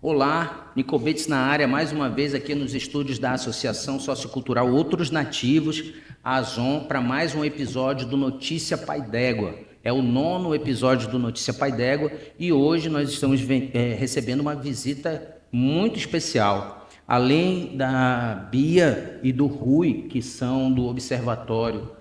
Olá, Nicobetes na área, mais uma vez aqui nos estúdios da Associação Sociocultural Outros Nativos, a ASON, para mais um episódio do Notícia Pai d'Égua. É o 9º episódio do Notícia Pai d'Égua e hoje nós estamos recebendo uma visita muito especial. Além da Bia e do Rui, que são do Observatório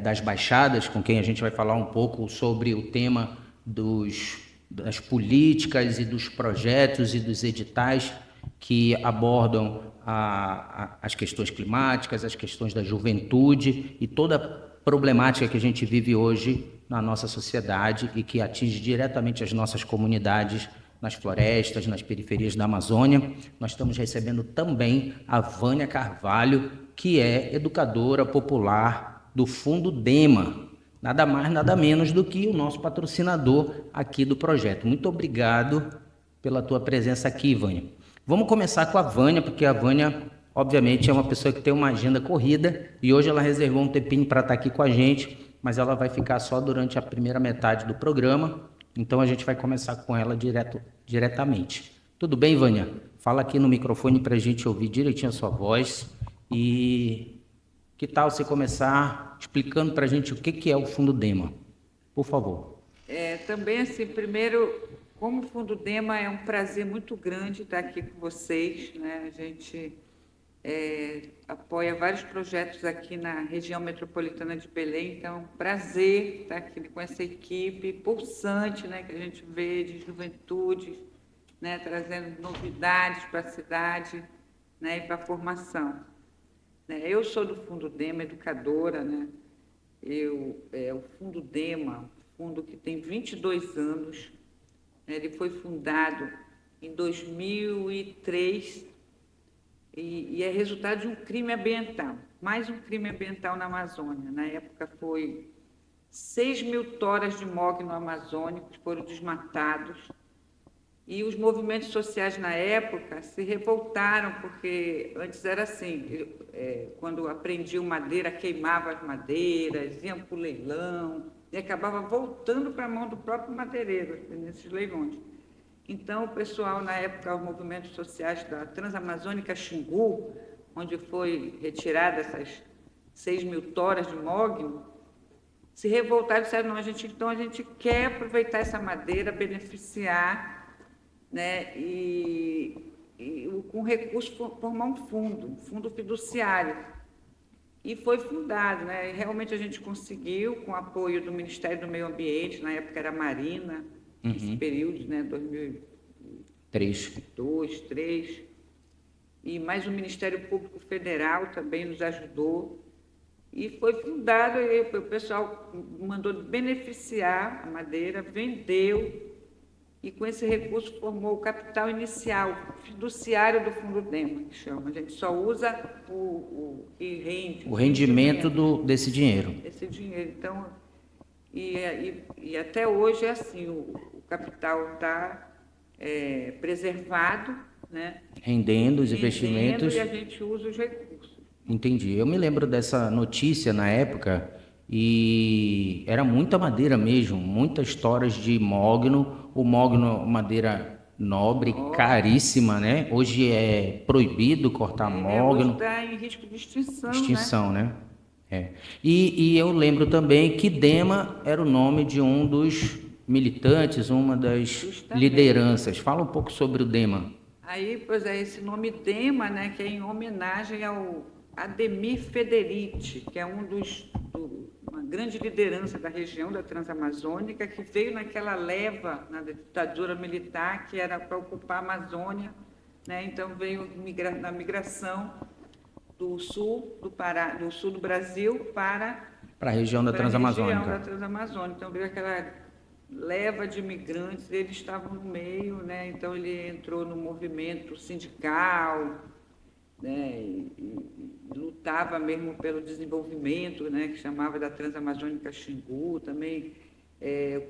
das Baixadas, com quem a gente vai falar um pouco sobre o tema das políticas e dos projetos e dos editais que abordam as questões climáticas, as questões da juventude e toda a problemática que a gente vive hoje na nossa sociedade e que atinge diretamente as nossas comunidades nas florestas, nas periferias da Amazônia. Nós estamos recebendo também a Vânia Carvalho, que é educadora popular do Fundo DEMA, nada mais, nada menos do que o nosso patrocinador aqui do projeto. Muito obrigado pela tua presença aqui, Vânia. Vamos começar com a Vânia, porque a Vânia, obviamente, é uma pessoa que tem uma agenda corrida e hoje ela reservou um tempinho para estar aqui com a gente, mas ela vai ficar só durante a primeira metade do programa, então a gente vai começar com ela diretamente. Tudo bem, Vânia? Fala aqui no microfone para a gente ouvir direitinho a sua voz e que tal você começar explicando para a gente o que é o Fundo DEMA? Por favor. Também, assim, primeiro, como Fundo DEMA, é um prazer muito grande estar aqui com vocês, né? A gente apoia vários projetos aqui na região metropolitana de Belém, então é um prazer estar aqui com essa equipe pulsante, né, que a gente vê de juventude, né, trazendo novidades para a cidade, né, e para a formação. Eu sou do Fundo DEMA, educadora, né? O Fundo DEMA, fundo que tem 22 anos, né? Ele foi fundado em 2003 e é resultado de um crime ambiental, mais um crime ambiental na Amazônia. Na época foi 6.000 toras de mogno amazônicos foram desmatados. E os movimentos sociais na época se revoltaram, porque antes era assim, quando apreendiam madeira, queimava as madeiras, iam para o leilão, e acabava voltando para a mão do próprio madeireiro, nesses leilões. Então, o pessoal, na época, os movimentos sociais da Transamazônica Xingu, onde foi retirada essas 6.000 toras de mogno, se revoltaram e disseram, não, a gente quer aproveitar essa madeira, beneficiar, né, e com recurso formar um fundo fiduciário. E foi fundado, né? E realmente a gente conseguiu, com o apoio do Ministério do Meio Ambiente, na época era a Marina, nesse período, né, 2002, 2003, e mais o Ministério Público Federal também nos ajudou. E foi fundado, e o pessoal mandou beneficiar a madeira, vendeu, e com esse recurso formou o capital inicial, fiduciário do Fundo DEMA, que chama. A gente só usa o que rende. O rendimento desse dinheiro. Esse dinheiro. Então, e até hoje é assim, o capital está preservado, né? Rendendo os investimentos. E a gente usa os recursos. Entendi. Eu me lembro dessa notícia na época e era muita madeira mesmo, muitas toras de mogno. O mogno, madeira nobre, caríssima, né? Hoje é proibido cortar mogno. Hoje está em risco de extinção, Extinção, né? E eu lembro também que DEMA era o nome de um dos militantes, uma das lideranças. Fala um pouco sobre o DEMA. Aí, pois é, esse nome DEMA, né, que é em homenagem ao Ademir Federici, que é uma grande liderança da região da Transamazônica, que veio naquela leva na ditadura militar, que era para ocupar a Amazônia, né? Então veio na migração do sul do Brasil para a região da Transamazônica. Então veio aquela leva de imigrantes, eles estavam no meio, né? Então ele entrou no movimento sindical, né? E lutava mesmo pelo desenvolvimento, né? Que chamava da Transamazônica Xingu, também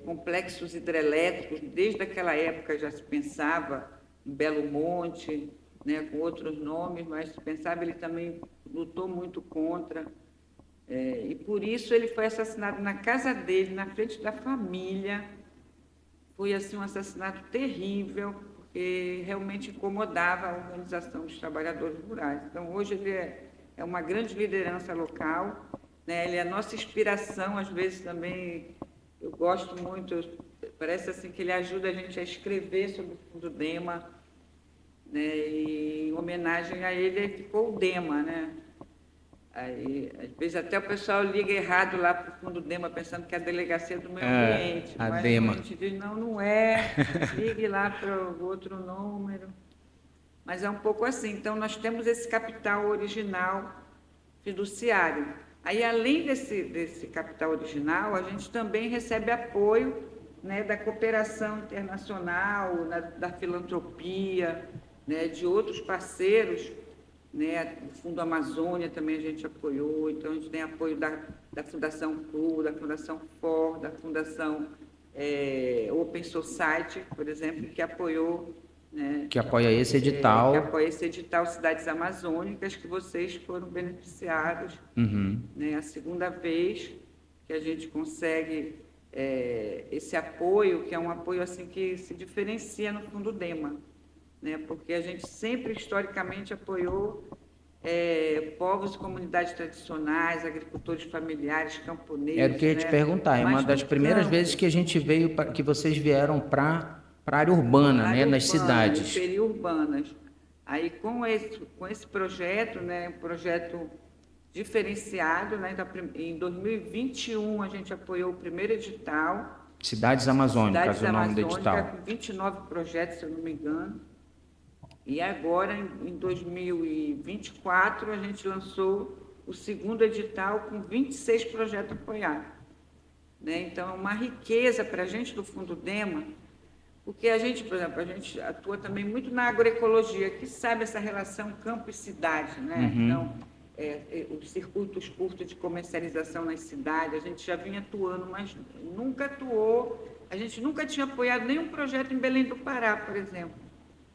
complexos hidrelétricos, desde aquela época já se pensava em Belo Monte, né? Com outros nomes, mas se pensava, ele também lutou muito contra. E por isso ele foi assassinado na casa dele, na frente da família. Foi assim um assassinato terrível, porque realmente incomodava a organização dos trabalhadores rurais. Então, hoje ele é uma grande liderança local, né? Ele é a nossa inspiração, às vezes também, eu gosto muito, parece assim que ele ajuda a gente a escrever sobre o Fundo Dema, né? E em homenagem a ele ficou o Dema, né? Aí, às vezes até o pessoal liga errado lá para o Fundo Dema, pensando que é a Delegacia do Meio Ambiente. A Mas Dema. a gente diz, não, não é, ligue lá para o outro número. Mas é um pouco assim. Então, nós temos esse capital original fiduciário. Aí, além desse capital original, a gente também recebe apoio, né, da cooperação internacional, da filantropia, né, de outros parceiros, né, o Fundo Amazônia também a gente apoiou, então a gente tem apoio da Fundação CRU, da Fundação FOR, da Fundação Open Society, por exemplo, que apoiou, né, Que apoia esse edital. que apoia esse edital Cidades Amazônicas, que vocês foram beneficiados, né, a segunda vez que a gente consegue esse apoio, que é um apoio assim que se diferencia no Fundo Dema, né? Porque a gente sempre, historicamente, apoiou povos e comunidades tradicionais, agricultores familiares, camponeses. Era o que eu ia te perguntar, é uma das primeiras vezes que a gente veio, que vocês vieram para a área urbana, né? Nas cidades. Periurbanas. Aí, com esse projeto, né, um projeto diferenciado, né, então, em 2021 a gente apoiou o primeiro edital. Cidades Amazônicas, o nome do edital. Com 29 projetos, se eu não me engano. E agora, em 2024, a gente lançou o segundo edital com 26 projetos apoiados, né? Então, é uma riqueza para a gente do Fundo Dema, porque a gente, por exemplo, a gente atua também muito na agroecologia, que sabe essa relação campo e cidade, né? Então, os circuitos curtos de comercialização nas cidades, a gente já vinha atuando, mas nunca atuou, a gente nunca tinha apoiado nenhum projeto em Belém do Pará, por exemplo,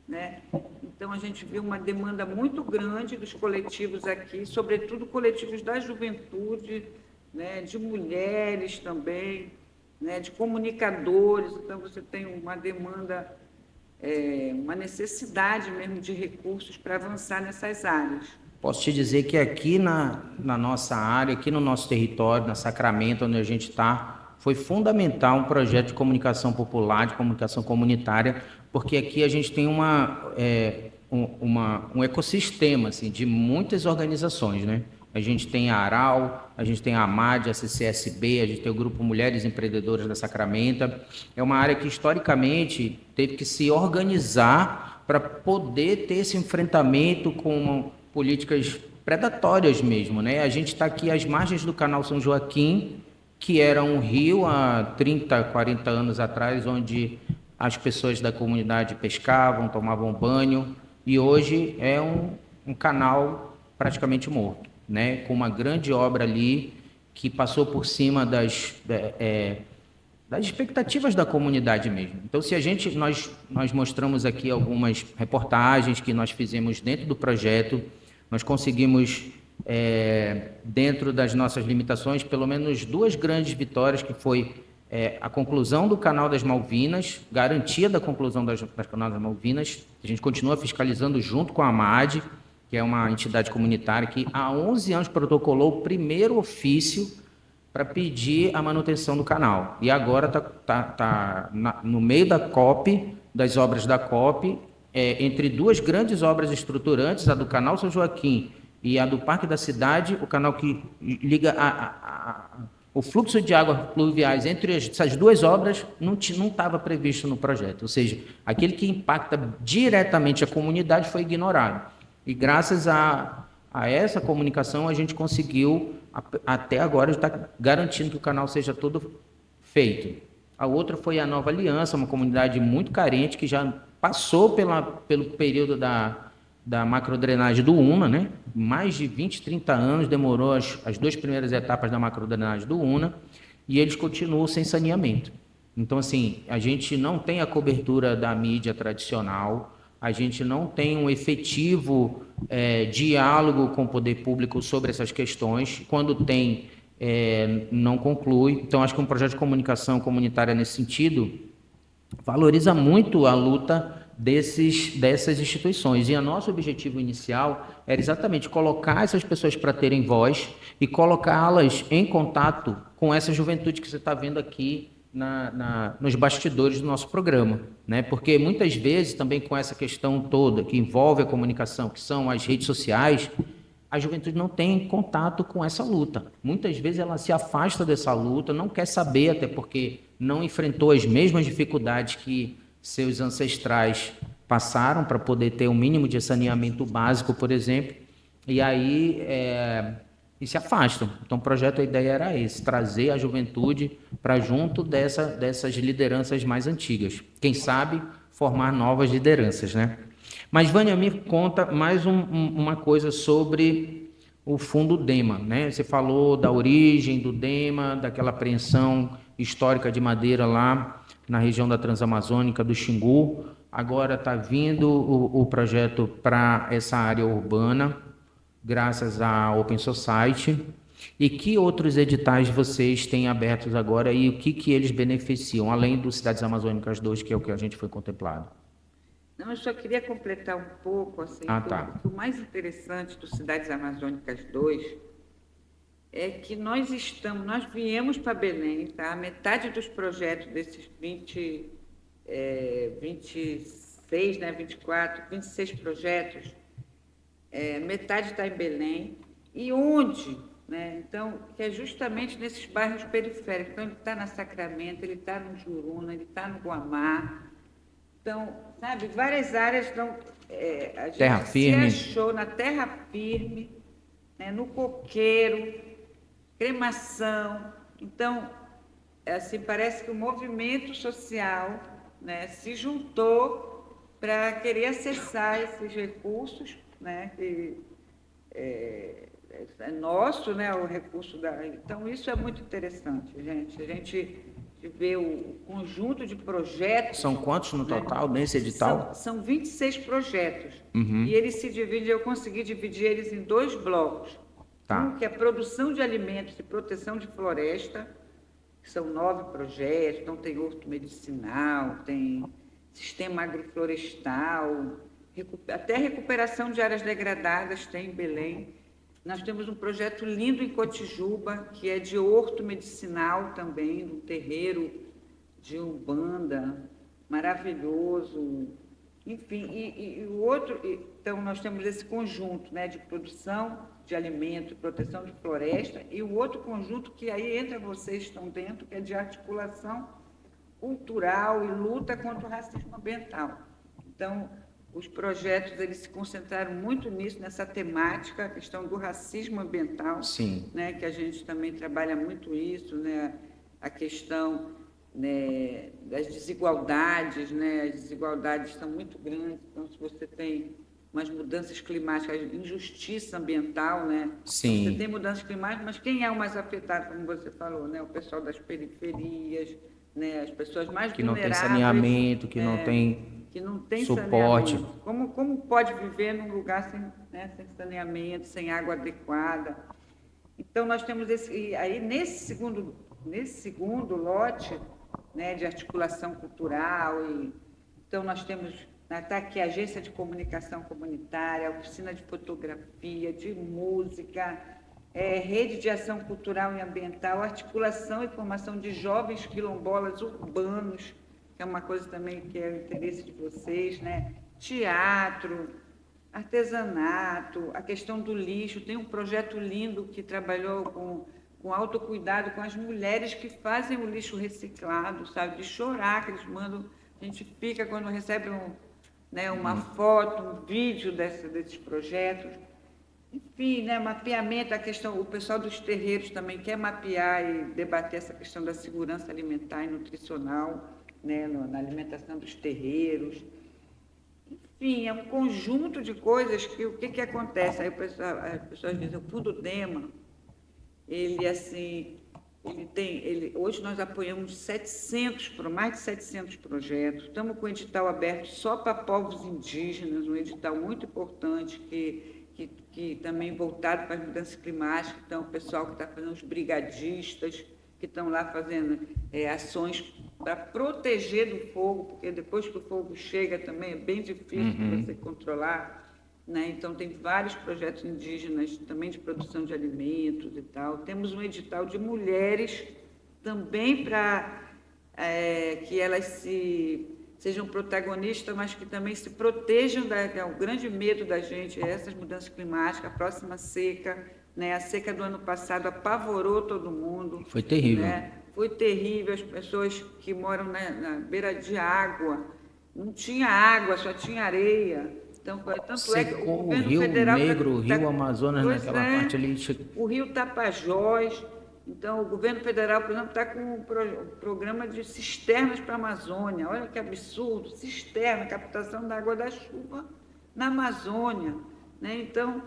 né? Então, a gente viu uma demanda muito grande dos coletivos aqui, sobretudo coletivos da juventude, né, de mulheres também, né, de comunicadores. Então, você tem uma demanda, uma necessidade mesmo de recursos para avançar nessas áreas. Posso te dizer que aqui na nossa área, aqui no nosso território, na Sacramento, onde a gente está, foi fundamental um projeto de comunicação popular, de comunicação comunitária, porque aqui a gente tem um ecossistema assim, de muitas organizações, né? A gente tem a ARAL, a gente tem a AMAD, a CCSB, a gente tem o Grupo Mulheres Empreendedoras da Sacramento. É uma área que, historicamente, teve que se organizar para poder ter esse enfrentamento com políticas predatórias mesmo, né? A gente está aqui às margens do Canal São Joaquim, que era um rio há 30, 40 anos atrás, onde as pessoas da comunidade pescavam, tomavam banho, e hoje é um canal praticamente morto, né? Com uma grande obra ali que passou por cima das expectativas da comunidade mesmo. Então, nós mostramos aqui algumas reportagens que nós fizemos dentro do projeto, nós conseguimos, dentro das nossas limitações, pelo menos 2 grandes vitórias, que foi a conclusão do Canal das Malvinas, garantia da conclusão das Canal das Malvinas. A gente continua fiscalizando junto com a AMAD, que é uma entidade comunitária que há 11 anos protocolou o primeiro ofício para pedir a manutenção do canal. E agora está no meio da COP, das obras da COP, entre 2 grandes obras estruturantes, a do Canal São Joaquim e a do Parque da Cidade, o canal que liga o fluxo de águas pluviais entre essas 2 obras não estava previsto no projeto. Ou seja, aquele que impacta diretamente a comunidade foi ignorado. E graças a essa comunicação, a gente conseguiu, até agora, estar garantindo que o canal seja todo feito. A outra foi a Nova Aliança, uma comunidade muito carente, que já passou pelo período da macrodrenagem do UNA, né? Mais de 20, 30 anos, demorou as 2 primeiras etapas da macrodrenagem do UNA, e eles continuam sem saneamento. Então, assim, a gente não tem a cobertura da mídia tradicional, a gente não tem um efetivo diálogo com o poder público sobre essas questões. Quando tem, não conclui. Então, acho que um projeto de comunicação comunitária nesse sentido valoriza muito a luta dessas instituições. E o nosso objetivo inicial era exatamente colocar essas pessoas para terem voz e colocá-las em contato com essa juventude que você está vendo aqui nos bastidores do nosso programa, né? Porque muitas vezes também com essa questão toda que envolve a comunicação, que são as redes sociais, a juventude não tem contato com essa luta. Muitas vezes ela se afasta dessa luta, não quer saber, até porque não enfrentou as mesmas dificuldades que seus ancestrais passaram para poder ter um mínimo de saneamento básico, por exemplo, e aí e se afastam. Então, o projeto, a ideia era esse, trazer a juventude para junto dessas lideranças mais antigas. Quem sabe, formar novas lideranças, né? Mas, Vânia, me conta mais uma coisa sobre o Fundo DEMA, né? Você falou da origem do DEMA, daquela apreensão histórica de madeira lá na região da Transamazônica do Xingu. Agora está vindo o projeto para essa área urbana, graças à Open Society. E que outros editais vocês têm abertos agora e o que eles beneficiam, além do Cidades Amazônicas 2, que é o que a gente foi contemplado? Não, eu só queria completar um pouco, assim, Tá. que o mais interessante do Cidades Amazônicas 2 é que nós viemos para Belém, tá? Metade dos projetos desses 26, né, 24, 26 projetos, metade está em Belém, e onde, né? Então, que é justamente nesses bairros periféricos. Então, ele está na Sacramento, ele está no Juruna, ele está no Guamá. Então, sabe, várias áreas estão. A gente Terra firme. se achou na terra firme, né, no coqueiro, cremação. Então, assim, parece que o movimento social, né, se juntou para querer acessar esses recursos, né, que é nosso, né, o recurso da. Então, isso é muito interessante, gente. A gente vê o conjunto de projetos. São quantos no né, total nesse edital? São 26 projetos. Uhum. E eles se dividem, eu consegui dividir eles em 2 blocos. Tá. Um que é produção de alimentos e proteção de floresta, que são 9 projetos, então tem horto medicinal, tem sistema agroflorestal, até recuperação de áreas degradadas tem em Belém. Nós temos um projeto lindo em Cotijuba, que é de horto medicinal também, um terreiro de Umbanda, maravilhoso. Enfim, e o outro... Então, nós temos esse conjunto, né, de produção de alimento e proteção de floresta, e o outro conjunto que aí entra, vocês estão dentro, que é de articulação cultural e luta contra o racismo ambiental. Então, os projetos eles se concentraram muito nisso, nessa temática, a questão do racismo ambiental, Sim. né, que a gente também trabalha muito isso, né, a questão, né, das desigualdades, né, as desigualdades estão muito grandes, então se você tem umas mudanças climáticas, injustiça ambiental, né, Sim. Você tem mudanças climáticas, mas quem é o mais afetado, como você falou, né, o pessoal das periferias, né, as pessoas mais que não tem vulneráveis, saneamento, que não tem suporte. saneamento. Como pode viver num lugar sem, né, sem saneamento, sem água adequada? Então, nós temos aí nesse segundo lote, né, de articulação cultural, então nós temos, está aqui a Agência de Comunicação Comunitária, a Oficina de Fotografia, de Música, Rede de Ação Cultural e Ambiental, articulação e formação de jovens quilombolas urbanos, que é uma coisa também que é o interesse de vocês, né? Teatro, artesanato, a questão do lixo. Tem um projeto lindo que trabalhou com autocuidado com as mulheres que fazem o lixo reciclado, sabe? De chorar, que eles mandam. A gente fica quando recebe uma foto, um vídeo desses projetos. Enfim, né, mapeamento, o pessoal dos terreiros também quer mapear e debater essa questão da segurança alimentar e nutricional, né, na alimentação dos terreiros. Enfim, é um conjunto de coisas que o que acontece? Aí as pessoas dizem, o Fundo DEMA, hoje nós apoiamos mais de 700 projetos, estamos com o edital aberto só para povos indígenas, um edital muito importante que também voltado para as mudanças climáticas, então o pessoal que está fazendo, os brigadistas, que estão lá fazendo ações para proteger do fogo, porque depois que o fogo chega também é bem difícil de você controlar, né? Então, tem vários projetos indígenas também de produção de alimentos e tal. Temos um edital de mulheres também para que elas sejam protagonistas, mas que também se protejam o grande medo da gente, essas mudanças climáticas, a próxima seca, né? A seca do ano passado apavorou todo mundo. Foi terrível. Né? Foi terrível, as pessoas que moram na beira de água, não tinha água, só tinha areia. Então, tanto é que o governo Rio federal Negro, o Rio Amazonas, naquela parte ali. O Rio Tapajós. Então, o governo federal, por exemplo, está com um programa de cisternas para a Amazônia. Olha que absurdo, cisterna, captação da água da chuva na Amazônia, né? Então,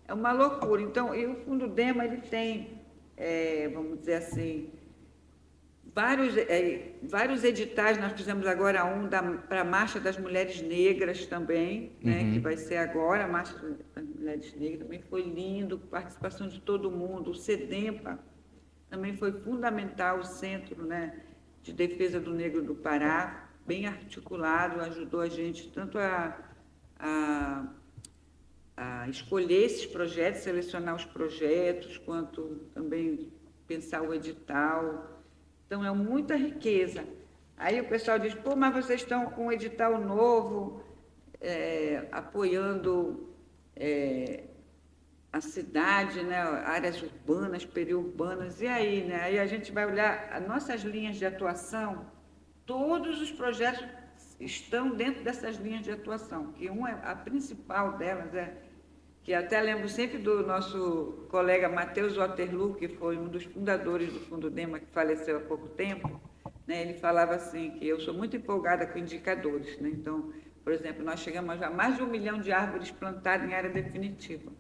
é uma loucura. Então, e o Fundo DEMA, ele tem, vamos dizer assim, vários editais. Nós fizemos agora para a Marcha das Mulheres Negras também, né, que vai ser agora, a Marcha das Mulheres Negras também foi lindo, participação de todo mundo. O CEDEMPA também foi fundamental, o Centro, né, de Defesa do Negro do Pará, bem articulado, ajudou a gente tanto a escolher esses projetos, selecionar os projetos, quanto também pensar o edital. Então, é muita riqueza. Aí o pessoal diz, pô, mas vocês estão com um edital novo, apoiando a cidade, né, áreas urbanas, periurbanas, e aí, né? Aí a gente vai olhar as nossas linhas de atuação, todos os projetos estão dentro dessas linhas de atuação, que a principal delas que até lembro sempre do nosso colega Matheus Waterloo, que foi um dos fundadores do Fundo DEMA, que faleceu há pouco tempo, né? Ele falava assim, que eu sou muito empolgada com indicadores, né? Então, por exemplo, nós chegamos a mais de 1 milhão de árvores plantadas em área definitiva,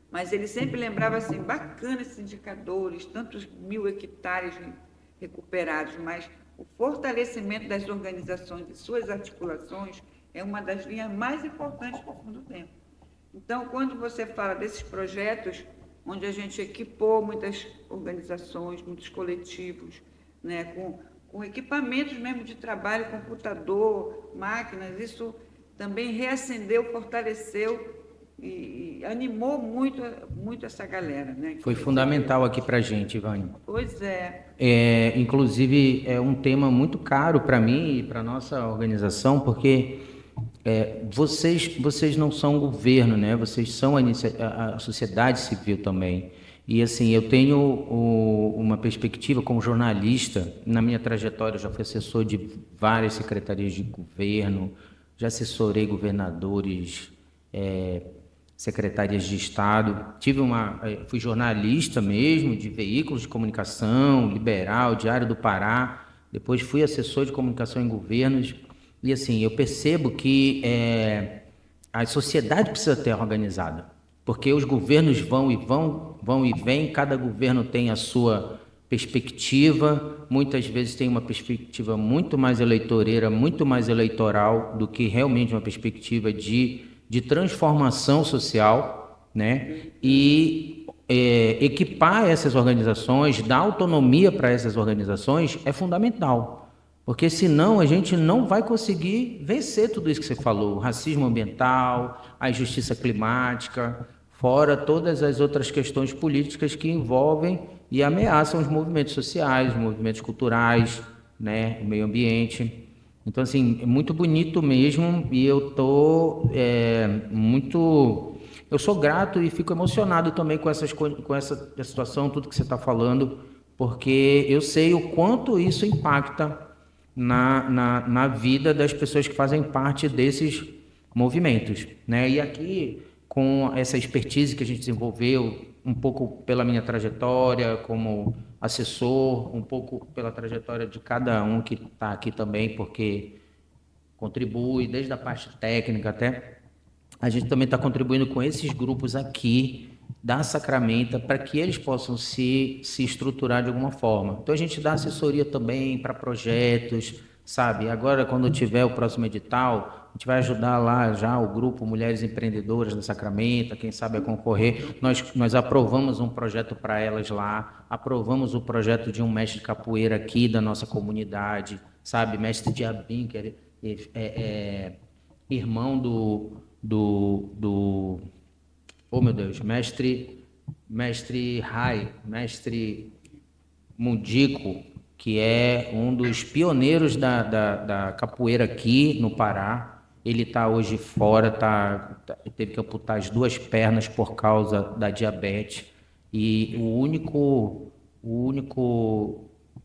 mas ele sempre lembrava assim, bacana esses indicadores, tantos 1.000 hectares recuperados, mas o fortalecimento das organizações e suas articulações é uma das linhas mais importantes do Fundo DEMA. Então, quando você fala desses projetos, onde a gente equipou muitas organizações, muitos coletivos, né, com equipamentos mesmo de trabalho, computador, máquinas, isso também reacendeu, fortaleceu e animou muito, muito essa galera, né? Foi fundamental aqui para a gente, Ivane. Pois é. Inclusive, é um tema muito caro para mim e para a nossa organização, porque vocês não são governo, né? Vocês são a sociedade civil também. E assim, eu tenho uma perspectiva como jornalista. Na minha trajetória, eu já fui assessor de várias secretarias de governo, já assessorei governadores, secretarias de Estado. Fui jornalista mesmo, de veículos de comunicação, liberal, Diário do Pará. Depois fui assessor de comunicação em governos. E assim, eu percebo que a sociedade precisa ter organizada, porque os governos vão e vêm, cada governo tem a sua perspectiva, muitas vezes tem uma perspectiva muito mais eleitoreira, muito mais eleitoral do que realmente uma perspectiva de transformação social, né? E equipar essas organizações, dar autonomia para essas organizações é fundamental. Porque senão a gente não vai conseguir vencer tudo isso que você falou, o racismo ambiental, a injustiça climática, fora todas as outras questões políticas que envolvem e ameaçam os movimentos sociais, os movimentos culturais, né, o meio ambiente. Então, assim, é muito bonito mesmo e eu sou grato e fico emocionado também com essa situação, tudo que você está falando, porque eu sei o quanto isso impacta na vida das pessoas que fazem parte desses movimentos, né? E aqui, com essa expertise que a gente desenvolveu, um pouco pela minha trajetória como assessor, um pouco pela trajetória de cada um que está aqui também, porque contribui desde a parte técnica até, a gente também está contribuindo com esses grupos aqui da Sacramento para que eles possam se estruturar de alguma forma. Então a gente dá assessoria também para projetos, sabe? Agora, quando tiver o próximo edital, a gente vai ajudar lá já o grupo Mulheres Empreendedoras da Sacramento, quem sabe a concorrer. Nós aprovamos um projeto para elas lá, aprovamos o projeto de um mestre de capoeira aqui da nossa comunidade, sabe? Mestre Diabim, que é irmão oh meu Deus, mestre Rai, mestre Mundico, que é um dos pioneiros da capoeira aqui no Pará. Ele está hoje fora, teve que amputar as 2 pernas por causa da diabetes. E o único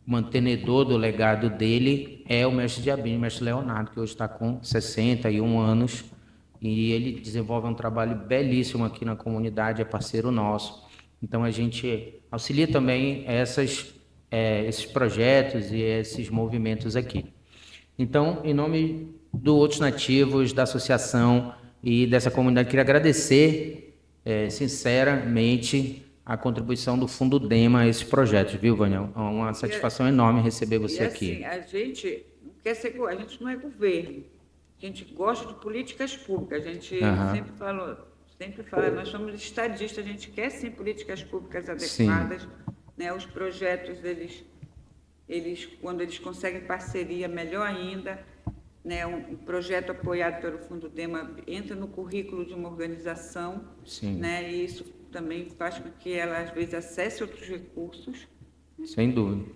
mantenedor do legado dele é o mestre Diabinho, o mestre Leonardo, que hoje está com 61 anos. E ele desenvolve um trabalho belíssimo aqui na comunidade, é parceiro nosso. Então a gente auxilia também esses projetos e esses movimentos aqui. Então, em nome do Outros Nativos, da associação e dessa comunidade, queria agradecer sinceramente a contribuição do Fundo Dema a esses projetos, viu, Vânia? É uma satisfação enorme receber você aqui. A gente não quer ser, a gente não é governo, a gente gosta de políticas públicas, a gente sempre fala, nós somos estadistas, a gente quer sim políticas públicas adequadas, né? Os projetos, quando eles conseguem parceria, melhor ainda, né? Um projeto apoiado pelo Fundo Dema entra no currículo de uma organização, né? E isso também faz com que ela, às vezes, acesse outros recursos. Sem dúvida.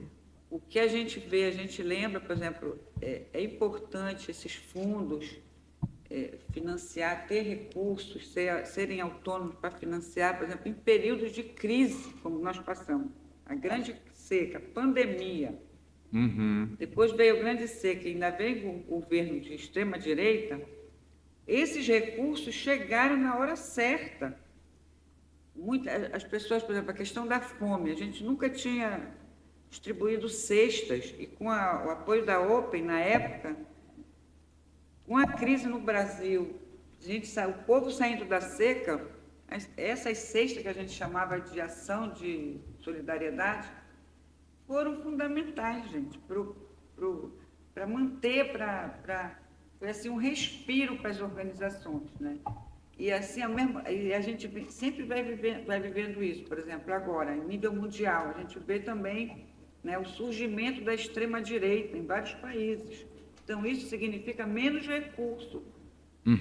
O que a gente vê, a gente lembra, por exemplo, é importante esses fundos financiar, ter recursos, serem autônomos para financiar, por exemplo, em períodos de crise, como nós passamos. A grande seca, pandemia. Depois veio a grande seca, ainda veio o governo de extrema-direita. Esses recursos chegaram na hora certa. As pessoas, por exemplo, a questão da fome, a gente nunca tinha distribuído cestas, e com o apoio da Open, na época, com a crise no Brasil, o povo saindo da seca, essas cestas que a gente chamava de ação de solidariedade, foram fundamentais, gente, para manter, foi assim um respiro para as organizações, né? E assim, a gente sempre vai vivendo isso. Por exemplo, agora, em nível mundial, a gente vê também, né, o surgimento da extrema-direita em vários países. Então, isso significa menos recurso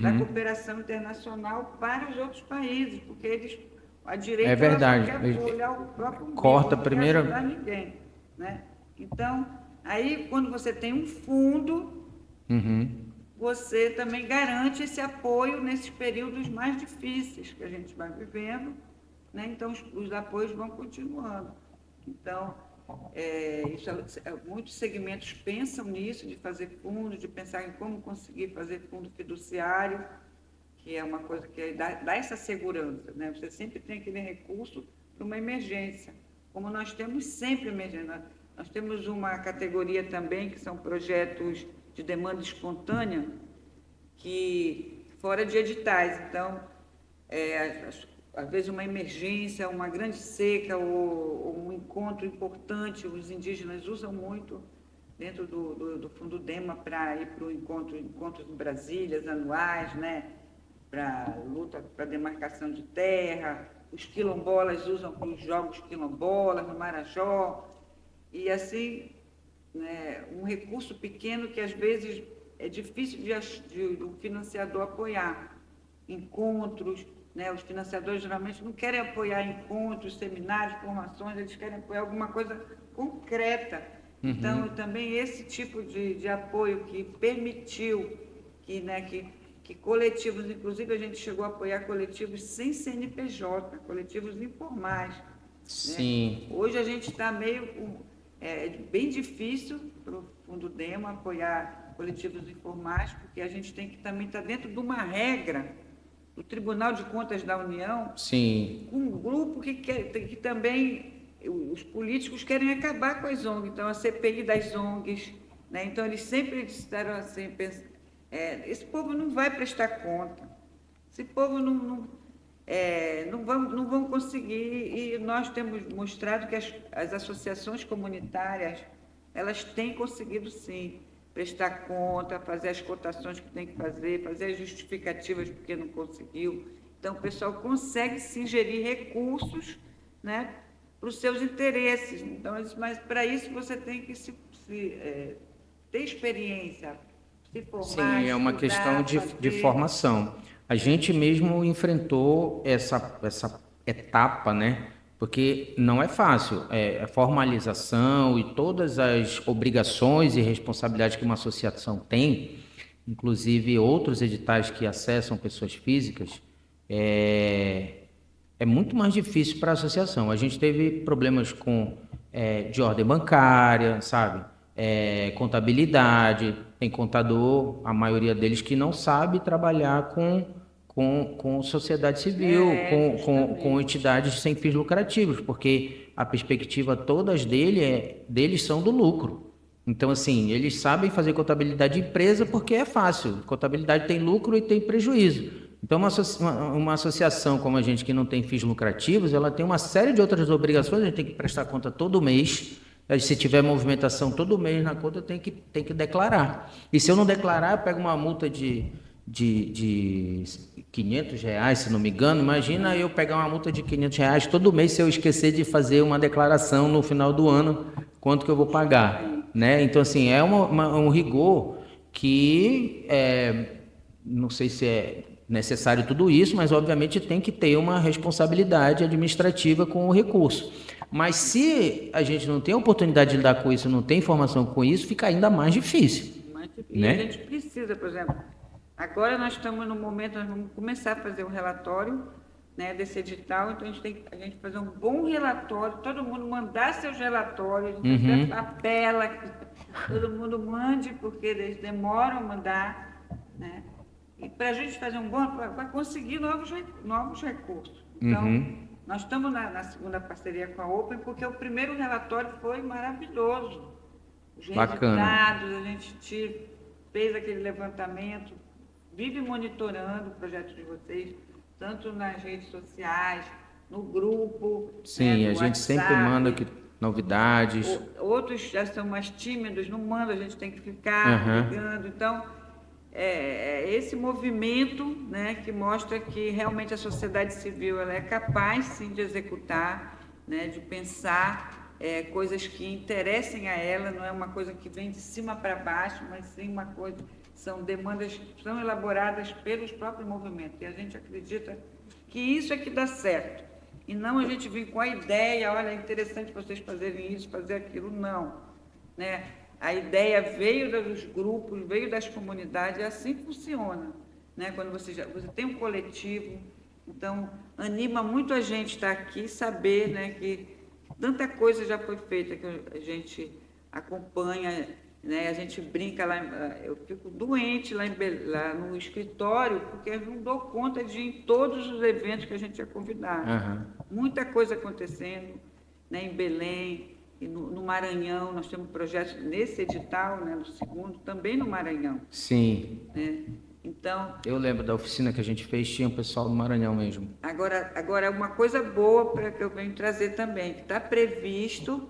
da cooperação internacional para os outros países, porque a direita verdade. Só quer olhar o próprio umbigo, Corta não primeiro. quer ajudar ninguém, né? Então, aí, quando você tem um fundo, você também garante esse apoio nesses períodos mais difíceis que a gente vai vivendo, né? Então, os apoios vão continuando. Então, muitos segmentos pensam nisso, de fazer fundo, de pensar em como conseguir fazer fundo fiduciário, que é uma coisa que dá essa segurança, né? Você sempre tem aquele recurso para uma emergência, como nós temos sempre emergência. Nós temos uma categoria também, que são projetos de demanda espontânea, que fora de editais. Então, às vezes uma emergência, uma grande seca ou um encontro importante, os indígenas usam muito dentro do Fundo Dema para ir para o encontros em Brasília, anuais, né? Para luta, para demarcação de terra. Os quilombolas usam para os jogos quilombolas, no Marajó. E assim, né, um recurso pequeno que às vezes é difícil do financiador apoiar. Encontros, né? Os financiadores geralmente não querem apoiar encontros, seminários, formações, eles querem apoiar alguma coisa concreta. Então, também esse tipo de apoio que permitiu que coletivos, inclusive a gente chegou a apoiar coletivos sem CNPJ, coletivos informais. Sim. Né? Hoje a gente está bem difícil para o Fundo Dema apoiar coletivos informais, porque a gente tem que também estar dentro de uma regra do Tribunal de Contas da União, um grupo que também os políticos querem acabar com as ONGs, então a CPI das ONGs, né? Então eles sempre disseram assim, esse povo não vai prestar conta, esse povo não vão conseguir, e nós temos mostrado que as associações comunitárias, elas têm conseguido sim prestar conta, fazer as cotações que tem que fazer as justificativas porque não conseguiu. Então, o pessoal consegue se ingerir recursos, né, para os seus interesses. Então, mas para isso você tem que ter experiência, se formar, Sim, é uma estudar, questão de fazer. formação. A gente mesmo enfrentou essa etapa, né? Porque não é fácil. A formalização e todas as obrigações e responsabilidades que uma associação tem, inclusive outros editais que acessam pessoas físicas, é, é muito mais difícil para a associação. A gente teve problemas de ordem bancária, sabe? Contabilidade, tem contador, a maioria deles que não sabe trabalhar com sociedade civil, com entidades sem fins lucrativos, porque a perspectiva todas deles são do lucro. Então, assim, eles sabem fazer contabilidade de empresa porque é fácil. Contabilidade tem lucro e tem prejuízo. Então, uma associação como a gente que não tem fins lucrativos, ela tem uma série de outras obrigações, a gente tem que prestar conta todo mês. Se tiver movimentação todo mês na conta, tem que declarar. E se eu não declarar, eu pego uma multa de R$ 500, se não me engano. Imagina eu pegar uma multa de R$ 500 todo mês se eu esquecer de fazer uma declaração no final do ano, quanto que eu vou pagar, né? Então, assim, é um rigor que não sei se é necessário tudo isso, mas obviamente tem que ter uma responsabilidade administrativa com o recurso. Mas se a gente não tem oportunidade de lidar com isso, não tem informação com isso, fica ainda mais difícil. E né? a gente precisa, por exemplo, agora nós estamos no momento, nós vamos começar a fazer um relatório, né, desse edital, então a gente fazer um bom relatório, todo mundo mandar seus relatórios, a gente apela que todo mundo mande, porque eles demoram a mandar, né? E para a gente fazer um bom, para conseguir novos recursos. Então, nós estamos na segunda parceria com a Open, porque o primeiro relatório foi maravilhoso. Os resultados, a gente fez aquele levantamento, vive monitorando o projeto de vocês, tanto nas redes sociais, no grupo. Sim, né, a gente sempre manda novidades. Outros já são mais tímidos, não mandam, a gente tem que ficar ligando. Então, esse movimento, né, que mostra que realmente a sociedade civil ela é capaz, sim, de executar, né, de pensar coisas que interessem a ela, não é uma coisa que vem de cima para baixo, mas sim uma coisa, são demandas que são elaboradas pelos próprios movimentos. E a gente acredita que isso é que dá certo. E não a gente vir com a ideia, olha, é interessante vocês fazerem isso, fazer aquilo, não. Né? A ideia veio dos grupos, veio das comunidades, e assim funciona. Né? Quando você tem um coletivo, então anima muito a gente estar aqui, saber, né, que tanta coisa já foi feita, que a gente acompanha, né? A gente brinca lá, eu fico doente lá no escritório, porque eu não dou conta de ir em todos os eventos que a gente é convidado. Muita coisa acontecendo, né, em Belém, e no Maranhão, nós temos projetos nesse edital, né, no segundo, também no Maranhão. Sim. Né? Então, eu lembro da oficina que a gente fez, tinha o pessoal do Maranhão mesmo. Agora uma coisa boa para que eu venho trazer também, que está previsto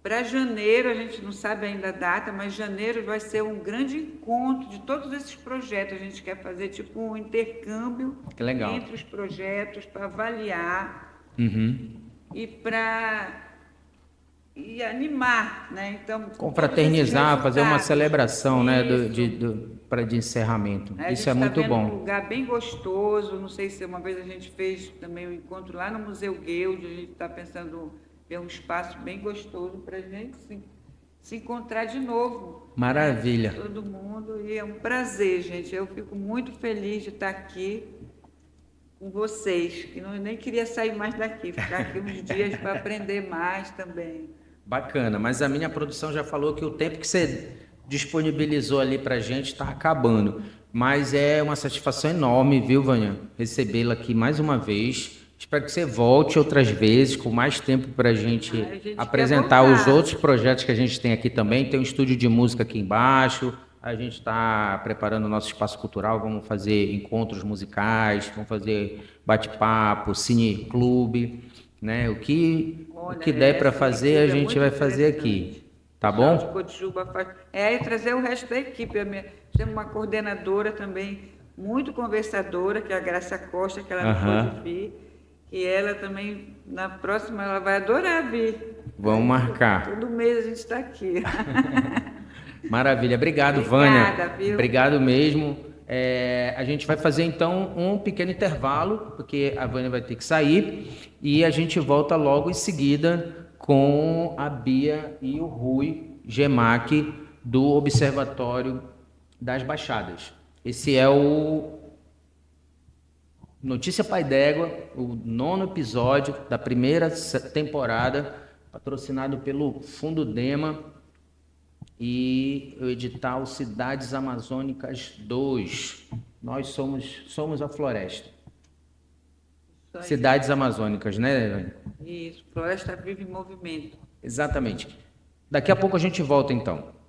para janeiro, a gente não sabe ainda a data, mas janeiro vai ser um grande encontro de todos esses projetos. A gente quer fazer tipo um intercâmbio entre os projetos para avaliar e para animar, né? Então, confraternizar, fazer uma celebração, né, de encerramento. Isso é muito bom. Um lugar bem gostoso. Não sei se uma vez a gente fez também um encontro lá no Museu Guild, a gente está pensando ter um espaço bem gostoso para a gente se encontrar de novo. Maravilha. Né? Todo mundo, e é um prazer, gente. Eu fico muito feliz de estar aqui com vocês, que nem queria sair mais daqui, ficar aqui uns dias para aprender mais também. Bacana, mas a minha produção já falou que o tempo que você disponibilizou ali para a gente está acabando. Mas é uma satisfação enorme, viu, Vânia? Recebê-la aqui mais uma vez. Espero que você volte outras vezes, com mais tempo para a gente apresentar os outros projetos que a gente tem aqui também. Tem um estúdio de música aqui embaixo. A gente está preparando o nosso espaço cultural. Vamos fazer encontros musicais, vamos fazer bate-papo, cine-clube. Né? O que der para fazer, a gente vai fazer aqui. Tá bom? E trazer o resto da equipe. Temos uma coordenadora também, muito conversadora, que é a Graça Costa, que ela não pôde vir. E ela também, na próxima, ela vai adorar vir. Vamos marcar. Todo mês a gente está aqui. Maravilha. Obrigado, Obrigada, Vânia. viu? Obrigado mesmo. A gente vai fazer então um pequeno intervalo, porque a Vânia vai ter que sair, e a gente volta logo em seguida com a Bia e o Rui Gemac do Observatório das Baixadas. Esse é o Notícia Pai d'Égua, o 9º episódio da primeira temporada, patrocinado pelo Fundo Dema e o edital Cidades Amazônicas 2. Nós somos a floresta. Isso aí. Cidades Amazônicas, né, Vânia? Isso, Floresta Viva em Movimento. Exatamente. Daqui a pouco a gente volta, então.